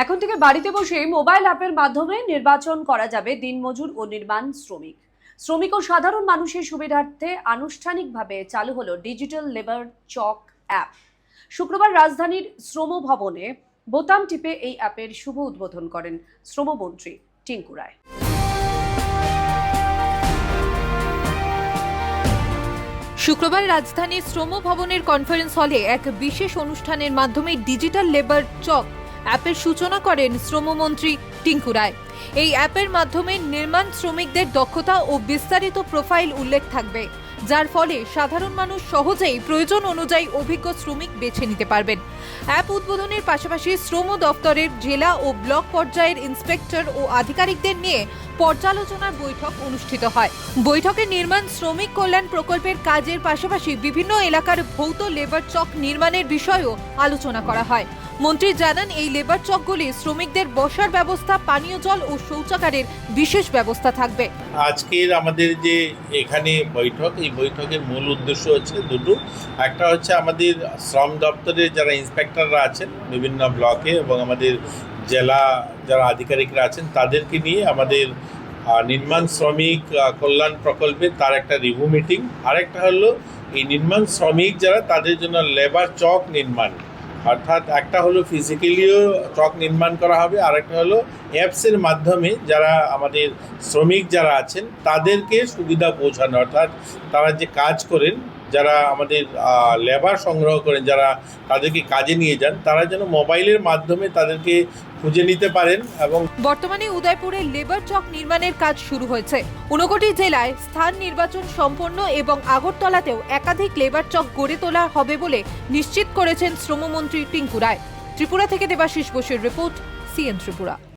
এখন থেকে বাড়িতে বসে মোবাইল অ্যাপের মাধ্যমে নির্বাচন করা যাবে দিনমজুর ও নির্মাণ শ্রমিক ও সাধারণ মানুষের সুবিধার্থে আনুষ্ঠানিকভাবে চালু হলো ডিজিটাল লেবার চক অ্যাপ। শুক্রবার রাজধানীর শ্রম ভবনে বোতাম টিপে এই অ্যাপের শুভ উদ্বোধন করেন শ্রমমন্ত্রী টিঙ্কু রায়। শুক্রবার রাজধানীর শ্রম ভবনের কনফারেন্স হলে এক বিশেষ অনুষ্ঠানের মাধ্যমে ডিজিটাল লেবার চক অ্যাপের সূচনা করেন শ্রমমন্ত্রী টিঙ্কু রায়। এই অ্যাপের মাধ্যমে নির্মাণ শ্রমিকদের দক্ষতা ও বিস্তারিত প্রোফাইল উল্লেখ থাকবে, যার ফলে সাধারণ মানুষ সহজেই প্রয়োজন অনুযায়ী অভিজ্ঞ শ্রমিক বেছে নিতে পারবেন। অ্যাপ উদ্বোধনের পাশাপাশি শ্রম দফতরের জেলা ও ব্লক পর্যায়ের ইন্সপেক্টর ও আধিকারিকদের নিয়ে পর্যালোচনার বৈঠক অনুষ্ঠিত হয়। বৈঠকে নির্মাণ শ্রমিক কল্যাণ প্রকল্পের কাজের পাশাপাশি বিভিন্ন এলাকার ভৌত লেবার চক নির্মাণের বিষয়েও আলোচনা করা হয়। মন্ত্রী জানান, এই লেবার চকগুলি শ্রমিকদের বসার ব্যবস্থা, পানীয় জল ও শৌচাগারের বিশেষ ব্যবস্থা থাকবে। আজকের আমাদের যে এখানে বৈঠক, এই বৈঠকের মূল উদ্দেশ্য হচ্ছে দুটো। একটা হচ্ছে আমাদের শ্রম দপ্তরের যারা ইন্সপেক্টররা আছেন বিভিন্ন ব্লকে এবং আমাদের জেলা যারা আধিকারিকরা আছেন তাদেরকে নিয়ে আমাদের নির্মাণ শ্রমিক কল্যাণ প্রকল্পে তার একটা রিভিউ মিটিং। আরেকটা হলো এই নির্মাণ শ্রমিক যারা তাদের জন্য লেবার চক নির্মাণ, অর্থাৎ একটা হলো ফিজিক্যালিও চক নির্মাণ করা হবে, আরেকটা হলো অ্যাপসের মাধ্যমে যারা আমাদের শ্রমিক যারা আছেন তাদেরকে সুবিধা পৌঁছানো, অর্থাৎ তারা যে কাজ করেন, যারা আমাদের লেবার সংগ্রহ করেন, যারা তাদেরকে কাজে নিয়ে যান, তারা যেন মোবাইলের মাধ্যমে তাদেরকে খুঁজে নিতে পারেন। এবং বর্তমানে উদয়পুরে লেবার চক নির্মাণের কাজ শুরু হয়েছে। 59 জেলায় স্থান নির্বাচন সম্পন্ন এবং আগরতলাতেও একাধিক লেবার চক গড়ে তোলা হবে বলে নিশ্চিত করেছেন শ্রমমন্ত্রী টিঙ্কু রায়। ত্রিপুরা থেকে দেবাশিস বসুর রিপোর্ট, সিএন ত্রিপুরা।